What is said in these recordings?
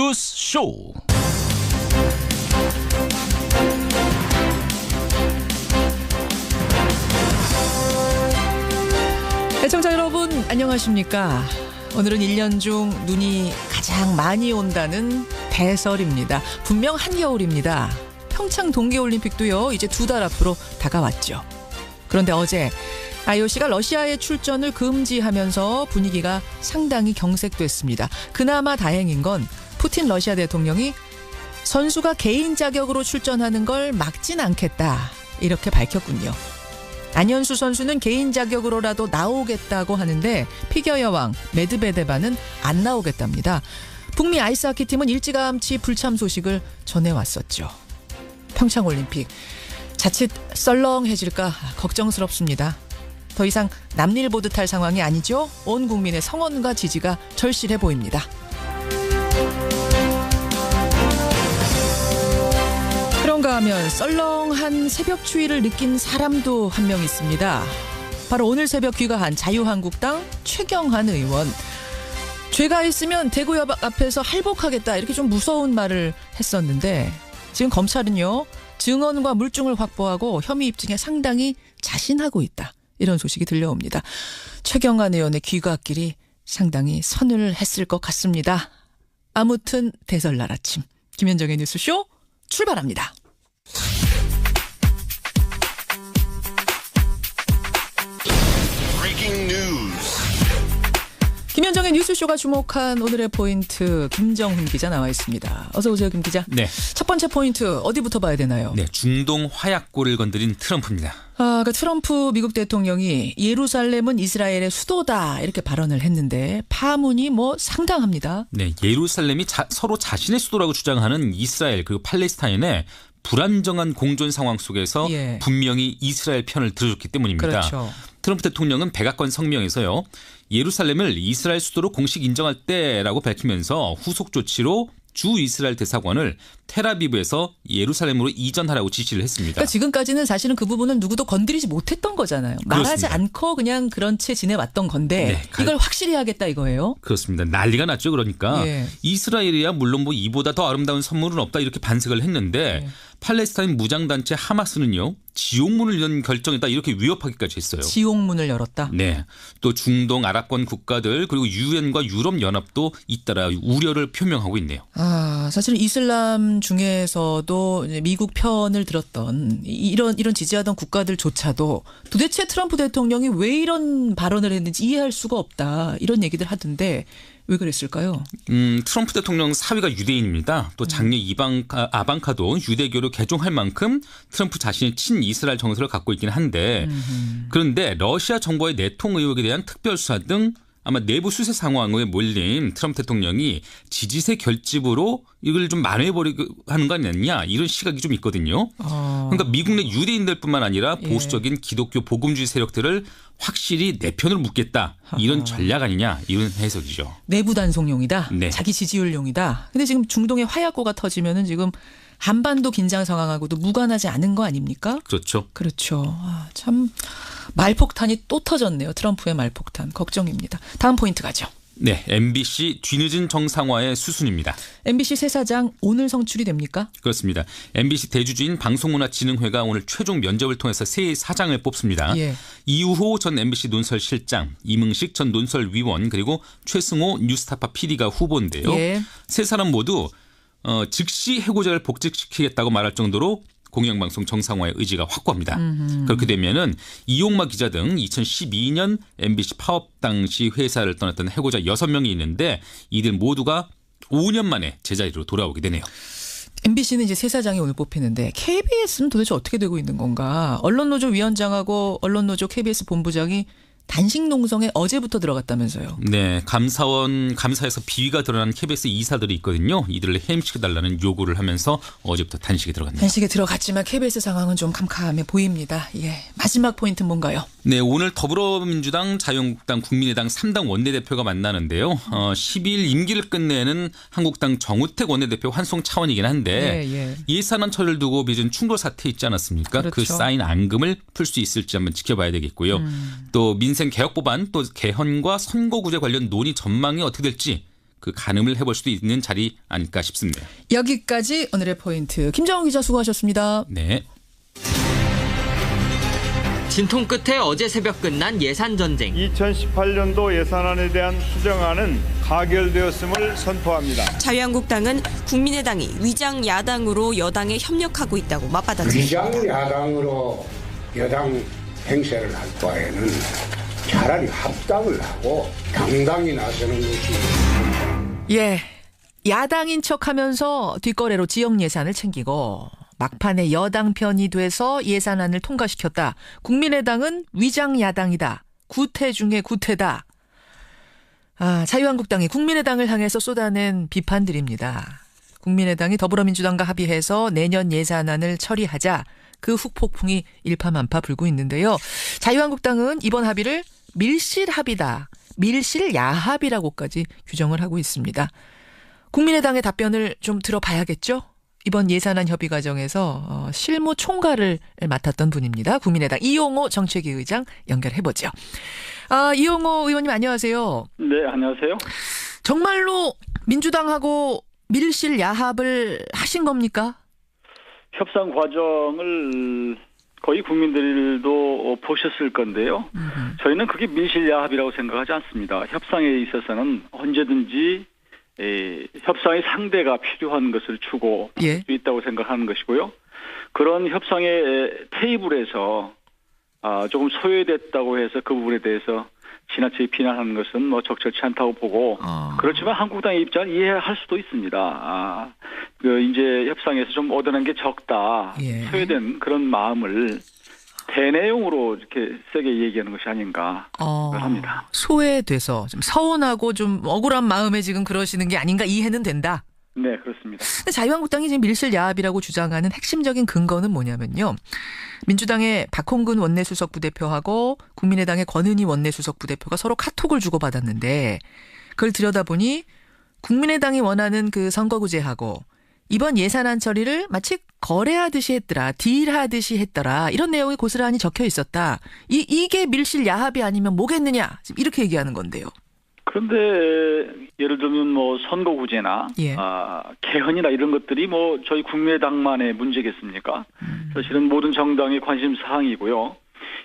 뉴스 쇼. 애청자 여러분 안녕하십니까? 오늘은 1년 중 눈이 가장 많이 온다는 대설입니다. 분명 한겨울입니다. 평창 동계올림픽도요 이제 2달 앞으로 다가왔죠. 그런데 어제 IOC가 러시아의 출전을 금지하면서 분위기가 상당히 경색됐습니다. 그나마 다행인 건 푸틴 러시아 대통령이 선수가 개인 자격으로 출전하는 걸 막진 않겠다 이렇게 밝혔군요. 안현수 선수는 개인 자격으로라도 나오겠다고 하는데 피겨 여왕 메드베데바는 안 나오겠답니다. 북미 아이스하키 팀은 일찌감치 불참 소식을 전해왔었죠. 평창올림픽 자칫 썰렁해질까 걱정스럽습니다. 더 이상 남일 보듯 할 상황이 아니죠. 온 국민의 성원과 지지가 절실해 보입니다. 그런가 하면 썰렁한 새벽 추위를 느낀 사람도 한 명 있습니다. 바로 오늘 새벽 귀가한 자유한국당 최경환 의원. 죄가 있으면 대구역 앞에서 할복하겠다 이렇게 좀 무서운 말을 했었는데 지금 검찰은요 증언과 물증을 확보하고 혐의 입증에 상당히 자신하고 있다 이런 소식이 들려옵니다. 최경환 의원의 귀가길이 상당히 서늘했을 것 같습니다. 아무튼 대설날 아침 김현정의 뉴스쇼 출발합니다. 김현정의 뉴스쇼가 주목한 오늘의 포인트 김정훈 기자 나와 있습니다. 어서 오세요 김 기자. 네. 첫 번째 포인트 어디부터 봐야 되나요? 네, 중동 화약골을 건드린 트럼프입니다. 그 트럼프 미국 대통령이 예루살렘은 이스라엘의 수도다 이렇게 발언을 했는데 파문이 상당합니다. 네, 예루살렘이 서로 자신의 수도라고 주장하는 이스라엘 그리고 팔레스타인의 불안정한 공존 상황 속에서 분명히 이스라엘 편을 들어줬기 때문입니다. 그렇죠. 트럼프 대통령은 백악관 성명에서요. 예루살렘을 이스라엘 수도로 공식 인정할 때라고 밝히면서 후속 조치로 주 이스라엘 대사관을 텔아비브에서 예루살렘으로 이전하라고 지시를 했습니다. 그러니까 지금까지는 사실은 그 부분은 누구도 건드리지 못했던 거잖아요. 말하지 그렇습니다. 않고 그냥 그런 채 지내왔던 건데 이걸 확실히 하겠다 이거예요? 그렇습니다. 난리가 났죠. 그러니까 이스라엘이야 물론 이보다 더 아름다운 선물은 없다 이렇게 반색을 했는데 팔레스타인 무장단체 하마스는요. 지옥문을 연 결정했다 이렇게 위협하기까지 했어요. 지옥문을 열었다? 네. 또 중동 아랍권 국가들 그리고 유엔과 유럽연합도 잇따라 우려를 표명하고 있네요. 사실은 이슬람 중에서도 이제 미국 편을 들었던 이런 지지하던 국가들조차도 도대체 트럼프 대통령이 왜 이런 발언을 했는지 이해할 수가 없다 이런 얘기들 하던데 왜 그랬을까요? 트럼프 대통령 사위가 유대인입니다. 또 장녀 아방카도 유대교로 개종할 만큼 트럼프 자신이 친이스라엘 정서를 갖고 있긴 한데 그런데 러시아 정부의 내통 의혹에 대한 특별수사 등 아마 내부 수사 상황에 몰린 트럼프 대통령이 지지세 결집으로 이걸 좀 만회해버리고 하는 거 아니냐 이런 시각이 좀 있거든요. 그러니까 미국 내 유대인들뿐만 아니라 보수적인 기독교 복음주의 세력들을 확실히 내 편으로 묶겠다 이런 전략 아니냐 이런 해석이죠. 내부 단속용이다. 네. 자기 지지율용이다. 근데 지금 중동의 화약고가 터지면은 지금 한반도 긴장 상황하고도 무관하지 않은 거 아닙니까? 그렇죠. 그렇죠. 참 말폭탄이 또 터졌네요. 트럼프의 말폭탄. 걱정입니다. 다음 포인트 가죠. 네, MBC 뒤늦은 정상화의 수순입니다. MBC 새 사장 오늘 성출이 됩니까? 그렇습니다. MBC 대주주인 방송문화진흥회가 오늘 최종 면접을 통해서 새 사장을 뽑습니다. 이우호 전 MBC 논설실장, 이명식 전 논설위원 그리고 최승호 뉴스타파 PD가 후보인데요. 세 사람 모두 즉시 해고자를 복직시키겠다고 말할 정도로 공영방송 정상화의 의지가 확고합니다. 그렇게 되면은 이용마 기자 등 2012년 MBC 파업 당시 회사를 떠났던 해고자 6명이 있는데 이들 모두가 5년 만에 제자리로 돌아오게 되네요. MBC는 이제 새 사장이 오늘 뽑히는데 KBS는 도대체 어떻게 되고 있는 건가? 언론노조 위원장하고 언론노조 KBS 본부장이 단식 농성에 어제부터 들어갔다면서요. 네, 감사에서 비위가 드러난 KBS 이사들이 있거든요. 이들을 해임시켜달라는 요구를 하면서 어제부터 단식에 들어갔네요. 단식에 들어갔지만 KBS 상황은 좀 캄캄해 보입니다. 마지막 포인트는 뭔가요? 네, 오늘 더불어민주당, 자유한국당, 국민의당 3당 원내대표가 만나는데요. 12일 임기를 끝내는 한국당 정우택 원내대표 환송 차원이긴 한데 예산안 처리를 두고 빚은 충돌 사태 있지 않았습니까? 그렇죠. 그 쌓인 앙금을 풀 수 있을지 한번 지켜봐야 되겠고요. 또 민생 개혁 법안 또 개헌과 선거구제 관련 논의 전망이 어떻게 될지 그 가늠을 해볼 수도 있는 자리 아닐까 싶습니다. 여기까지 오늘의 포인트. 김정은 기자 수고하셨습니다. 네. 진통 끝에 어제 새벽 끝난 예산 전쟁. 2018년도 예산안에 대한 수정안은 가결되었음을 선포합니다. 자유한국당은 국민의당이 위장 야당으로 여당에 협력하고 있다고 맞받아쳤습니다. 위장 야당으로 여당 행세를 할 바에는 차라리 합당을 하고 당당히 나서는 것이. 예, 야당인 척하면서 뒷거래로 지역 예산을 챙기고 막판에 여당 편이 돼서 예산안을 통과시켰다. 국민의당은 위장 야당이다. 구태 중에 구태다. 자유한국당이 국민의당을 향해서 쏟아낸 비판들입니다. 국민의당이 더불어민주당과 합의해서 내년 예산안을 처리하자 그 후폭풍이 일파만파 불고 있는데요. 자유한국당은 이번 합의를 밀실 합의다. 밀실 야합이라고까지 규정을 하고 있습니다. 국민의당의 답변을 좀 들어봐야겠죠? 이번 예산안 협의 과정에서 실무 총괄을 맡았던 분입니다. 국민의당 이용호 정책위 의장 연결해보죠. 이용호 의원님 안녕하세요. 네, 안녕하세요. 정말로 민주당하고 밀실 야합을 하신 겁니까? 협상 과정을 거의 국민들도 보셨을 건데요. 저희는 그게 밀실 야합이라고 생각하지 않습니다. 협상에 있어서는 언제든지 협상의 상대가 필요한 것을 주고 할 수 있다고 생각하는 것이고요. 그런 협상의 테이블에서 조금 소외됐다고 해서 그 부분에 대해서 지나치게 비난하는 것은 뭐 적절치 않다고 보고 그렇지만 한국당의 입장을 이해할 수도 있습니다. 이제 협상에서 좀 얻어낸 게 적다. 소외된 그런 마음을 대내용으로 이렇게 세게 얘기하는 것이 아닌가 합니다. 소외돼서 좀 서운하고 좀 억울한 마음에 지금 그러시는 게 아닌가 이해는 된다. 네, 그렇습니다. 근데 자유한국당이 지금 밀실 야합이라고 주장하는 핵심적인 근거는 뭐냐면요. 민주당의 박홍근 원내수석 부대표하고 국민의당의 권은희 원내수석 부대표가 서로 카톡을 주고받았는데 그걸 들여다보니 국민의당이 원하는 그 선거구제하고 이번 예산안 처리를 마치 거래하듯이 했더라. 딜하듯이 했더라. 이런 내용이 고스란히 적혀 있었다. 이게 밀실 야합이 아니면 뭐겠느냐. 지금 이렇게 얘기하는 건데요. 그런데 예를 들면 뭐 선거구제나 개헌이나 이런 것들이 뭐 저희 국민의당만의 문제겠습니까? 사실은 모든 정당의 관심 사항이고요.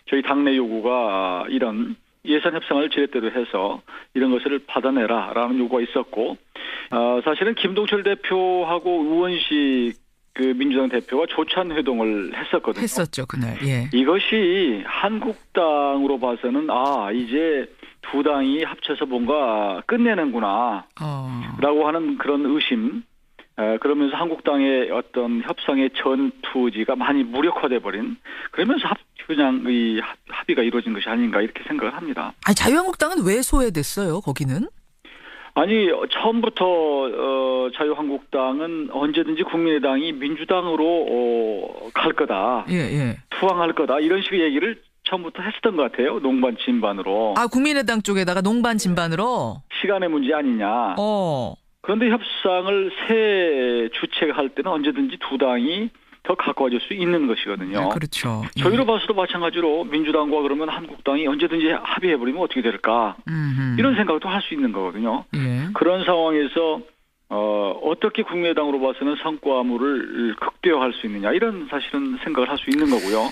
저희 당내 요구가 이런 예산 협상을 지렛대로 해서 이런 것을 받아내라라는 요구가 있었고 사실은 김동철 대표하고 우원식 그 민주당 대표가 조찬 회동을 했었거든요. 했었죠 그날. 예. 이것이 한국당으로 봐서는 이제 두 당이 합쳐서 뭔가 끝내는구나 라고 하는 그런 의심, 그러면서 한국당의 어떤 협상의 전투지가 많이 무력화돼 버린, 그러면서 그냥 이 합의가 이루어진 것이 아닌가 이렇게 생각을 합니다. 아니 자유한국당은 왜 소외됐어요 거기는? 아니 처음부터 자유한국당은 언제든지 국민의당이 민주당으로 갈 거다, 투항할 거다 이런 식의 얘기를 처음부터 했었던 것 같아요. 농반 진반으로. 국민의당 쪽에다가 농반 진반으로? 시간의 문제 아니냐. 그런데 협상을 새 주체가 할 때는 언제든지 두 당이 더 가까워질 수 있는 것이거든요. 네, 그렇죠. 저희로 봐서도 마찬가지로 민주당과 그러면 한국당이 언제든지 합의해버리면 어떻게 될까. 이런 생각도 할 수 있는 거거든요. 그런 상황에서 어떻게 국민의당으로 봐서는 성과물을 극대화할 수 있느냐 이런 사실은 생각을 할 수 있는 거고요.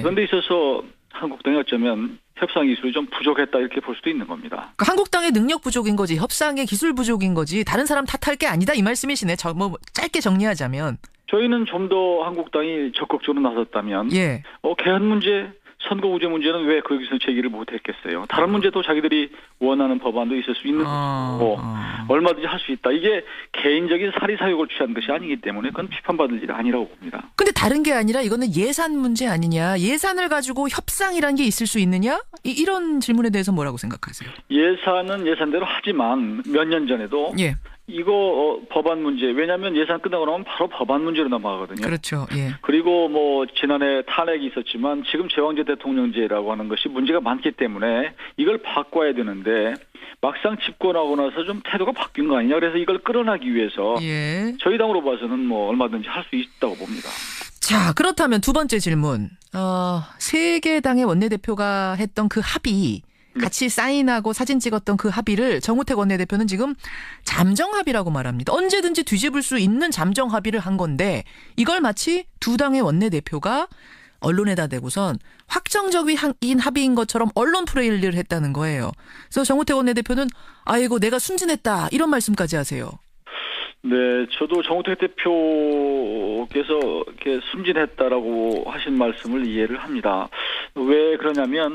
그런데 있어서 한국당이 어쩌면 협상 기술이 좀 부족했다 이렇게 볼 수도 있는 겁니다. 그러니까 한국당의 능력 부족인 거지 협상의 기술 부족인 거지 다른 사람 탓할 게 아니다 이 말씀이시네. 뭐 짧게 정리하자면. 저희는 좀 더 한국당이 적극적으로 나섰다면 개헌 문제, 선거구제 문제는 왜 거기서 제기를 못했겠어요. 다른 문제도 자기들이 원하는 법안도 있을 수 있는 것이고 얼마든지 할 수 있다. 이게 개인적인 사리사욕을 취한 것이 아니기 때문에 그건 비판받을 일이 아니라고 봅니다. 근데 다른 게 아니라 이거는 예산 문제 아니냐. 예산을 가지고 협상이라는 게 있을 수 있느냐. 이런 질문에 대해서 뭐라고 생각하세요? 예산은 예산대로 하지만 몇 년 전에도 이거 법안 문제, 왜냐하면 예산 끝나고 나면 바로 법안 문제로 넘어가거든요. 그렇죠. 그리고 뭐 지난해 탄핵이 있었지만 지금 제왕제 대통령제라고 하는 것이 문제가 많기 때문에 이걸 바꿔야 되는데 막상 집권하고 나서 좀 태도가 바뀐 거 아니냐. 그래서 이걸 끌어나기 위해서 저희 당으로 봐서는 뭐 얼마든지 할 수 있다고 봅니다. 자, 그렇다면 두 번째 질문. 세 개 당의 원내대표가 했던 그 합의, 같이 사인하고 사진 찍었던 그 합의를 정우택 원내대표는 지금 잠정 합의라고 말합니다. 언제든지 뒤집을 수 있는 잠정 합의를 한 건데 이걸 마치 두 당의 원내대표가 언론에다 대고선 확정적인 합의인 것처럼 언론 플레이를 했다는 거예요. 그래서 정우택 원내대표는 아이고 내가 순진했다 이런 말씀까지 하세요. 네, 저도 정우택 대표께서 이렇게 순진했다라고 하신 말씀을 이해를 합니다. 왜 그러냐면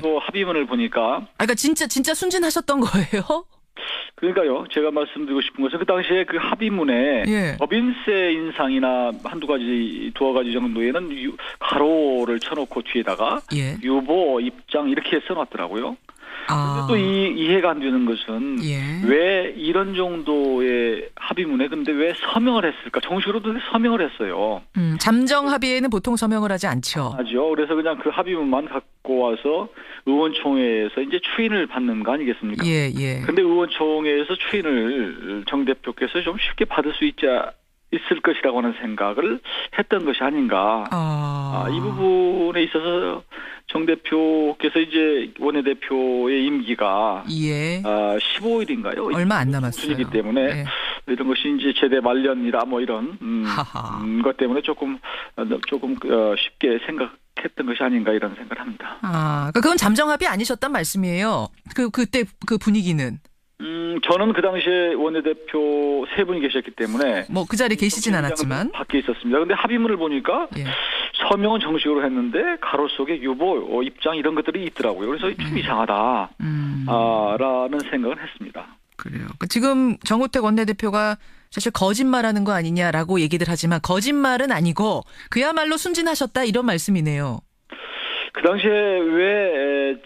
또 합의문을 보니까 그러니까 진짜 순진하셨던 거예요? 그러니까요. 제가 말씀드리고 싶은 것은 그 당시에 그 합의문에 법인세 인상이나 두어 가지 정도에는 가로를 쳐놓고 뒤에다가 유보 입장 이렇게 써놨더라고요. 그런데 또 이해가 안 되는 것은 왜 이런 정도의 합의문에 근데 왜 서명을 했을까? 정식으로도 서명을 했어요. 잠정 합의에는 보통 서명을 하지 않죠. 하죠. 그래서 그냥 그 합의문만 갖고 와서 의원총회에서 이제 추인을 받는 거 아니겠습니까? 근데 의원총회에서 추인을 정 대표께서 좀 쉽게 받을 수 있을 것이라고 하는 생각을 했던 것이 아닌가. 이 부분에 있어서 정 대표께서 이제 원내대표의 임기가 15일인가요? 얼마 안 남았어요. 이기 때문에 이런 것이 이제 제대 말년이라 뭐 이런 것 때문에 조금 쉽게 생각했던 것이 아닌가 이런 생각을 합니다. 그러니까 그건 잠정 합의 아니셨단 말씀이에요. 그때 그 분위기는. 저는 그 당시에 원내대표 세 분이 계셨기 때문에 뭐 그 자리에 계시진 않았지만 밖에 있었습니다. 그런데 합의문을 보니까 서명은 정식으로 했는데 가로 속에 유보 입장 이런 것들이 있더라고요. 그래서 좀 이상하다 라는 생각을 했습니다. 그래요. 지금 정우택 원내대표가 사실 거짓말하는 거 아니냐라고 얘기들 하지만 거짓말은 아니고 그야말로 순진하셨다 이런 말씀이네요. 그 당시에 왜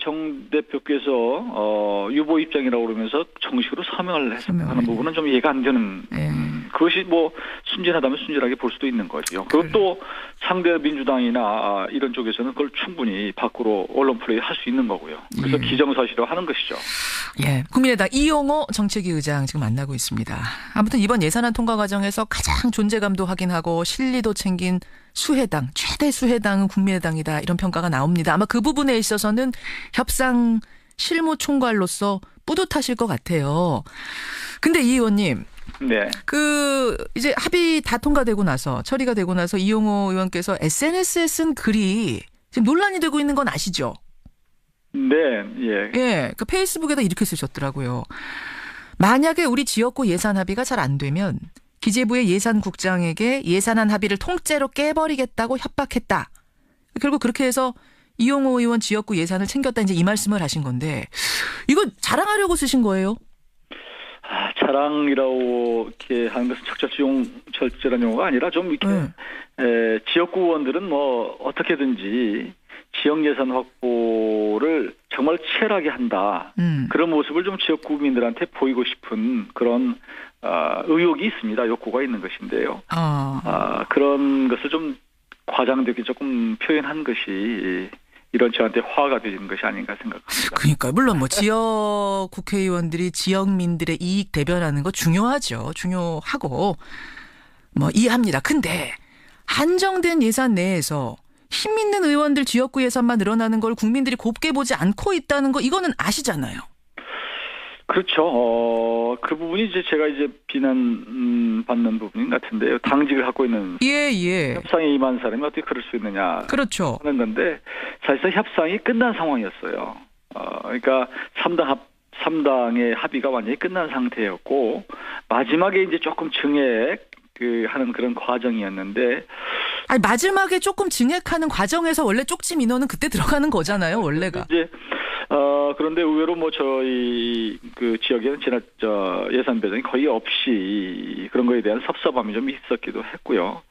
정 대표께서 유보 입장이라고 그러면서 정식으로 서명을 했다는 부분은 좀 이해가 안 되는 그것이 뭐 순진하다면 순진하게 볼 수도 있는 거죠. 그것도 상대 민주당이나 이런 쪽에서는 그걸 충분히 밖으로 언론 플레이 할 수 있는 거고요. 그래서 기정사실화 하는 것이죠. 국민의당 이용호 정책위 의장 지금 만나고 있습니다. 아무튼 이번 예산안 통과 과정에서 가장 존재감도 확인하고 실리도 챙긴 수혜당, 최대 수혜당은 국민의당이다 이런 평가가 나옵니다. 아마 그 부분에 있어서는 협상 실무 총괄로서 뿌듯하실 것 같아요. 근데 이 의원님, 이제 합의 다 통과되고 나서 처리가 되고 나서 이용호 의원께서 SNS에 쓴 글이 지금 논란이 되고 있는 건 아시죠? 그 페이스북에다 이렇게 쓰셨더라고요. 만약에 우리 지역구 예산 합의가 잘 안 되면 기재부의 예산국장에게 예산안 합의를 통째로 깨버리겠다고 협박했다. 결국 그렇게 해서 이용호 의원 지역구 예산을 챙겼다 이제 이 말씀을 하신 건데 이거 자랑하려고 쓰신 거예요? 자랑이라고 이렇게 하는 것은 적절한 용어가 아니라 좀 이렇게 지역구 의원들은 뭐 어떻게든지 지역 예산 확보를 정말 치열하게 한다. 그런 모습을 좀 지역 구민들한테 보이고 싶은 그런 의욕이 있습니다. 욕구가 있는 것인데요. 그런 것을 좀 과장되게 조금 표현한 것이 이런 저한테 화가 되는 것이 아닌가 생각합니다. 그러니까 물론 뭐 지역 국회의원들이 지역민들의 이익 대변하는 거 중요하죠. 중요하고 뭐 이해합니다. 근데 한정된 예산 내에서 힘 있는 의원들 지역구 예산만 늘어나는 걸 국민들이 곱게 보지 않고 있다는 거 이거는 아시잖아요. 그렇죠. 그 부분이 이제 제가 이제 비난 받는 부분인 것 같은데요. 당직을 갖고 있는 협상에 임한 사람이 어떻게 그럴 수 있느냐 하는 건데 사실상 협상이 끝난 상황이었어요. 그러니까 3당의 합의가 완전히 끝난 상태였고 마지막에 이제 조금 증액 하는 그런 과정이었는데 마지막에 조금 증액하는 과정에서 원래 쪽지 민원은 그때 들어가는 거잖아요, 원래가. 이제 그런데 의외로 뭐 저희 그 지역에는 예산 배정이 거의 없이 그런 거에 대한 섭섭함이 좀 있었기도 했고요.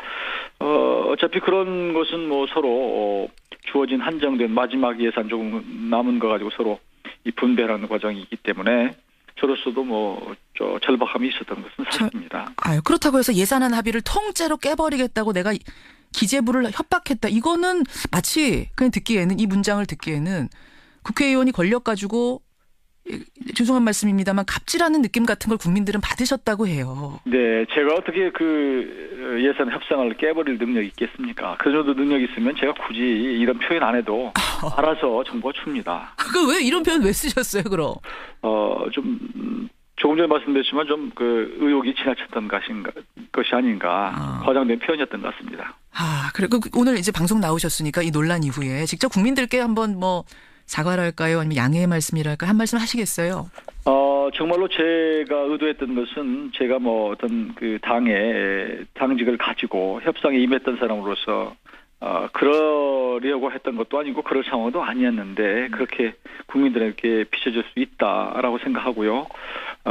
어차피 그런 것은 뭐 서로 주어진 한정된 마지막 예산 조금 남은 거 가지고 서로 이 분배하는 과정이기 때문에 저로서도 뭐 절박함이 있었던 것은 사실입니다. 그렇다고 해서 예산안 합의를 통째로 깨버리겠다고 내가 기재부를 협박했다. 이거는 마치 그냥 듣기에는 이 문장을 듣기에는 국회의원이 권력 가지고 죄송한 말씀입니다만 갑질하는 느낌 같은 걸 국민들은 받으셨다고 해요. 네, 제가 어떻게 그 예산 협상을 깨버릴 능력이 있겠습니까? 그 정도 능력이 있으면 제가 굳이 이런 표현 안 해도 알아서 정보가 줍니다. 그 왜 이런 표현 왜 쓰셨어요, 그럼? 좀 조금 전에 말씀드렸지만 좀 그 의혹이 지나쳤던 것이 아닌가 과장된 표현이었던 것 같습니다. 그리고 오늘 이제 방송 나오셨으니까 이 논란 이후에 직접 국민들께 한번 뭐 사과를 할까요? 아니면 양해의 말씀이랄까요? 한 말씀 하시겠어요? 정말로 제가 의도했던 것은 제가 뭐 어떤 그 당직을 가지고 협상에 임했던 사람으로서 그러려고 했던 것도 아니고 그럴 상황도 아니었는데 그렇게 국민들에게 비춰질 수 있다라고 생각하고요.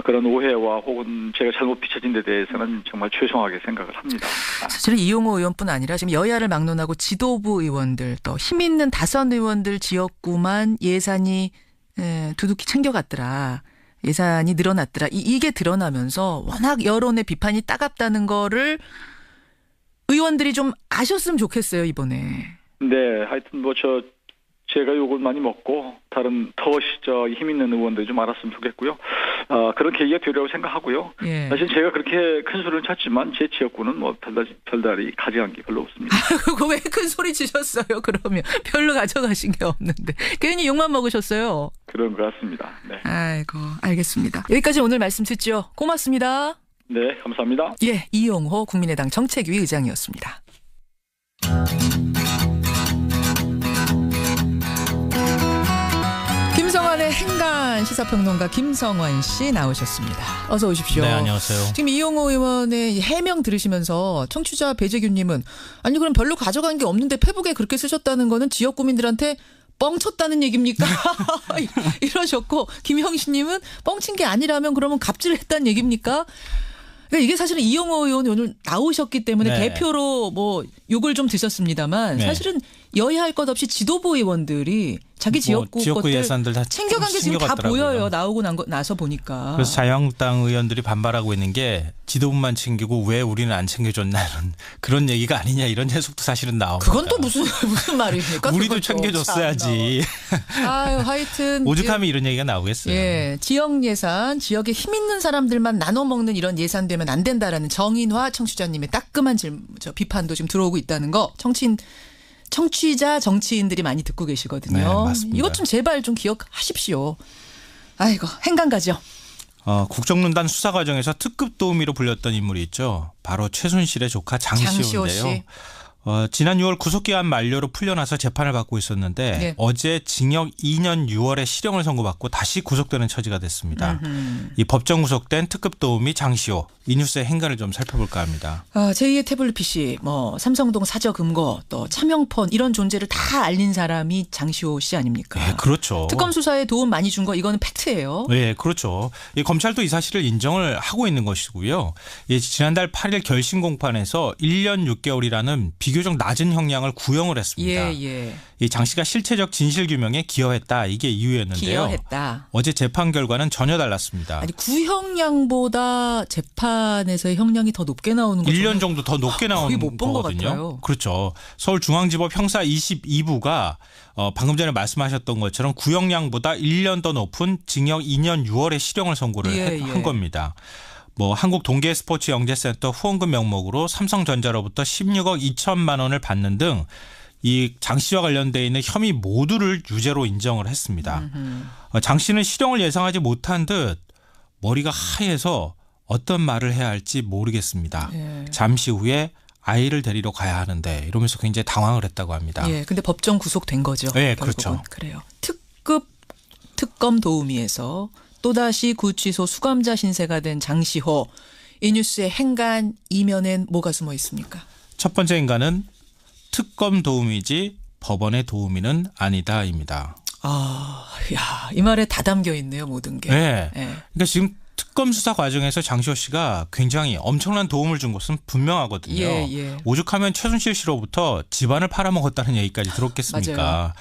그런 오해와 혹은 제가 잘못 비춰진 데 대해서는 정말 죄송하게 생각을 합니다. 사실은 이용호 의원뿐 아니라 지금 여야를 막론하고 지도부 의원들 또 힘 있는 다선 의원들 지역구만 예산이 두둑히 챙겨갔더라. 예산이 늘어났더라. 이게 드러나면서 워낙 여론의 비판이 따갑다는 거를 의원들이 좀 아셨으면 좋겠어요, 이번에. 네, 하여튼 제가 욕을 많이 먹고 다른 더 힘 있는 의원들이 좀 알았으면 좋겠고요. 그런 계기가 되리라고 생각하고요. 예. 사실 제가 그렇게 큰 소리를 쳤지만 제 지역구는 뭐 별다리 가져간 게 별로 없습니다. 그거 왜 큰 소리 치셨어요? 그러면 별로 가져가신 게 없는데 괜히 욕만 먹으셨어요. 그런 것 같습니다. 네. 아이고, 알겠습니다. 여기까지 오늘 말씀 듣죠. 고맙습니다. 네, 감사합니다. 예, 이용호 국민의당 정책위 의장이었습니다. 김성환의 행간 시사평론가 김성환 씨 나오셨습니다. 어서 오십시오. 네, 안녕하세요. 지금 이용호 의원의 해명 들으시면서 청취자 배재균님은 아니 그럼 별로 가져간 게 없는데 페북에 그렇게 쓰셨다는 거는 지역 구민들한테 뻥쳤다는 얘기입니까? 이러셨고 김형식님은 뻥친 게 아니라면 그러면 갑질을 했다는 얘기입니까? 그러니까 이게 사실은 이용호 의원이 오늘 나오셨기 때문에 네. 대표로 뭐 욕을 좀 드셨습니다만 네. 사실은 여야할 것 없이 지도부 의원들이 자기 지역구 것들 예산들 다 챙겨간 게 지금 다 보여요. 나오고 나서 보니까. 그래서 자유한국당 의원들이 반발하고 있는 게 지도부만 챙기고 왜 우리는 안 챙겨줬나는 그런 얘기가 아니냐 이런 해석도 사실은 나옵니다. 그건 또 무슨 말입니까? 우리도 챙겨줬어야지. 아유, 하여튼 오죽하면 이런 얘기가 나오겠어요. 예, 지역 예산, 지역에 힘 있는 사람들만 나눠 먹는 이런 예산 되면 안 된다라는 정인화 청취자님의 따끔한 비판도 지금 들어오고 있다는 거. 청취자 정치인들이 많이 듣고 계시거든요. 네, 맞습니다. 이것 좀 제발 좀 기억하십시오. 아이고, 행간 가죠. 국정농단 수사 과정에서 특급 도우미로 불렸던 인물이 있죠. 바로 최순실의 조카 장시호인데요. 씨. 지난 6월 구속기한 만료로 풀려나서 재판을 받고 있었는데 네. 어제 징역 2년 6월에 실형을 선고받고 다시 구속되는 처지가 됐습니다. 이 법정 구속된 특급 도우미 장시호. 이 뉴스의 행간을 좀 살펴볼까 합니다. 제2의 태블릿 PC, 삼성동 사저금고, 또 차명폰 이런 존재를 다 알린 사람이 장시호 씨 아닙니까? 네, 그렇죠. 특검 수사에 도움 많이 준 거 이거는 팩트예요. 네, 그렇죠. 검찰도 이 사실을 인정을 하고 있는 것이고요. 지난달 8일 결심 공판에서 1년 6개월이라는 비교적 낮은 형량을 구형을 했습니다. 예. 이 장 씨가 실체적 진실 규명에 기여했다. 이게 이유였는데요. 기여했다. 어제 재판 결과는 전혀 달랐습니다. 아니 구형량보다 재판에서의 형량이 더 높게 나오는 거죠. 1년 정도 더 높게 나오는 거의 못 본 것 거거든요. 같아요. 그렇죠. 서울중앙지법 형사 22부가 방금 전에 말씀하셨던 것처럼 구형량보다 1년 더 높은 징역 2년 6월의 실형을 선고를 한 겁니다. 한국동계스포츠영재센터 후원금 명목으로 삼성전자로부터 16억 2천만 원을 받는 등 이 장 씨와 관련되어 있는 혐의 모두를 유죄로 인정을 했습니다. 장 씨는 실형을 예상하지 못한 듯 머리가 하얘서 어떤 말을 해야 할지 모르겠습니다. 잠시 후에 아이를 데리러 가야 하는데 이러면서 굉장히 당황을 했다고 합니다. 예, 근데 법정 구속된 거죠. 네, 결국은. 그렇죠. 그래요. 특급 특검 도우미에서 또다시 구치소 수감자 신세가 된 장시호. 이 뉴스의 행간 이면엔 뭐가 숨어 있습니까? 첫 번째 인간은 특검 도우미지 법원의 도우미는 아니다입니다. 이 말에 다 담겨 있네요, 모든 게. 네. 그러니까 지금 특검 수사 과정에서 장시호 씨가 굉장히 엄청난 도움을 준 것은 분명하거든요. 예. 오죽하면 최순실 씨로부터 집안을 팔아먹었다는 얘기까지 들었겠습니까? 맞아요.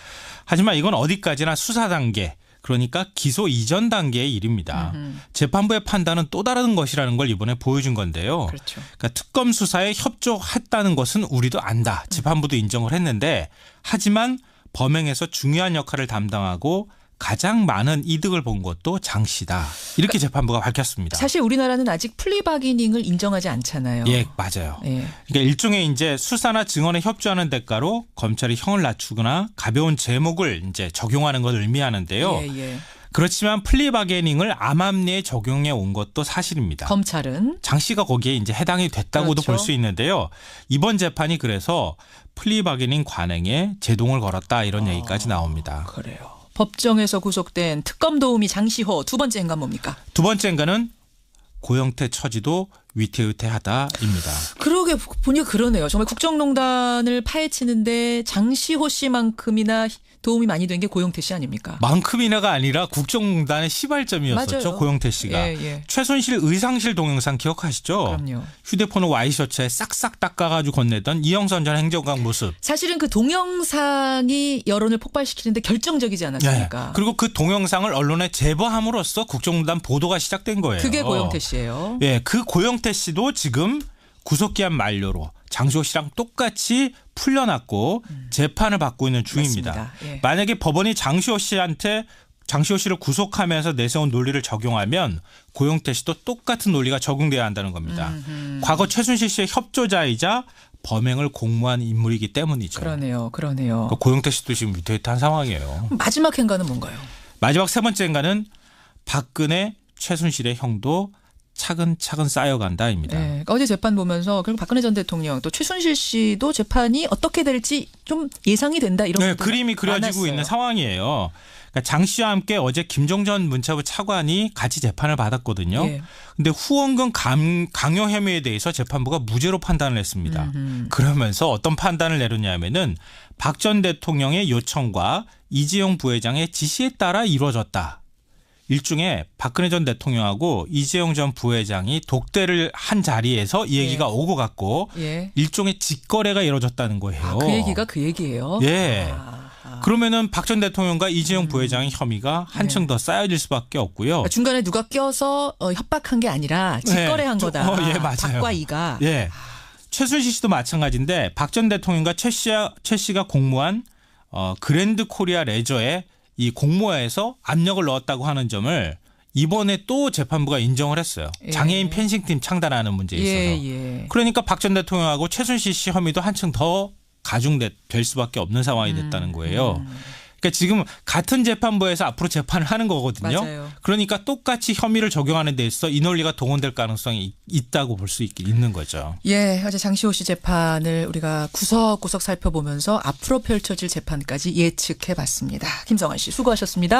하지만 이건 어디까지나 수사 단계, 그러니까 기소 이전 단계의 일입니다. 재판부의 판단은 또 다른 것이라는 걸 이번에 보여준 건데요. 그렇죠. 그러니까 특검 수사에 협조했다는 것은 우리도 안다. 재판부도 인정을 했는데 하지만 범행에서 중요한 역할을 담당하고 가장 많은 이득을 본 것도 장 씨다. 이렇게 재판부가 밝혔습니다. 사실 우리나라는 아직 플리바기닝을 인정하지 않잖아요. 예, 맞아요. 예. 그러니까 일종의 이제 수사나 증언에 협조하는 대가로 검찰이 형을 낮추거나 가벼운 제목을 이제 적용하는 걸 의미하는데요. 예, 예. 그렇지만 플리바게닝을 암암리에 적용해 온 것도 사실입니다. 검찰은 장 씨가 거기에 이제 해당이 됐다고도 그렇죠. 볼 수 있는데요. 이번 재판이 그래서 플리바게닝 관행에 제동을 걸었다 이런 얘기까지 나옵니다. 그래요. 법정에서 구속된 특검 도우미 장시호 두 번째 행간 뭡니까? 두 번째 행간은 고영태 처지도 위태위태하다입니다. 그러게 보니까 그러네요. 정말 국정농단을 파헤치는데 장시호 씨만큼이나 도움이 많이 된 게 고영태 씨 아닙니까? 만큼이나가 아니라 국정농단의 시발점이었었죠. 맞아요. 고영태 씨가. 예, 예. 최순실 의상실 동영상 기억하시죠? 그럼요. 휴대폰을 와이셔츠에 싹싹 닦아가지고 건네던 이영선 전 행정관 모습. 사실은 그 동영상이 여론을 폭발시키는데 결정적이지 않았습니까? 예. 그리고 그 동영상을 언론에 제보함으로써 국정농단 보도가 시작된 거예요. 그게 고영태 씨예요. 예, 그 고영태 씨도 지금 구속기한 만료로 장시호 씨랑 똑같이 풀려났고 재판을 받고 있는 중입니다. 맞습니다. 예. 만약에 법원이 장시호 씨를 구속하면서 내세운 논리를 적용하면 고영태 씨도 똑같은 논리가 적용돼야 한다는 겁니다. 과거 최순실 씨의 협조자이자 범행을 공모한 인물이기 때문이죠. 그러네요. 그러니까 고영태 씨도 지금 위태위태한 상황이에요. 마지막 행간은 뭔가요? 마지막 세 번째 행간은 박근혜, 최순실의 형도 차근차근 쌓여간다입니다. 네, 어제 재판 보면서 결국 박근혜 전 대통령 또 최순실 씨도 재판이 어떻게 될지 좀 예상이 된다 이런 네, 그림이 그려지고 많았어요. 있는 상황이에요. 그러니까 장 씨와 함께 어제 김종전 문체부 차관이 같이 재판을 받았거든요. 그런데 후원금 강요 혐의에 대해서 재판부가 무죄로 판단을 했습니다. 그러면서 어떤 판단을 내렸냐면은 박 전 대통령의 요청과 이재용 부회장의 지시에 따라 이루어졌다. 일종의 박근혜 전 대통령하고 이재용 전 부회장이 독대를 한 자리에서 이 얘기가 오고 갔고 일종의 직거래가 이루어졌다는 거예요. 아, 그 얘기가 그 얘기예요? 예. 그러면은 박 전 대통령과 이재용 부회장의 혐의가 한층 더 쌓여질 수밖에 없고요. 그러니까 중간에 누가 껴서 협박한 게 아니라 직거래한 거다. 예, 맞아요. 박과 이가. 예. 최순실 씨도 마찬가지인데 박 전 대통령과 최 씨가 공모한 그랜드 코리아 레저에 이 공모에서 압력을 넣었다고 하는 점을 이번에 또 재판부가 인정을 했어요. 장애인 펜싱팀 창단하는 문제에 있어서. 그러니까 박 전 대통령하고 최순실 씨 혐의도 한층 더 가중될 수밖에 없는 상황이 됐다는 거예요. 그러니까 지금 같은 재판부에서 앞으로 재판을 하는 거거든요. 맞아요. 그러니까 똑같이 혐의를 적용하는 데 있어 이 논리가 동원될 가능성이 있다고 볼 수 있는 거죠. 예, 어제 장시호 씨 재판을 우리가 구석구석 살펴보면서 앞으로 펼쳐질 재판까지 예측해봤습니다. 김성환 씨 수고하셨습니다.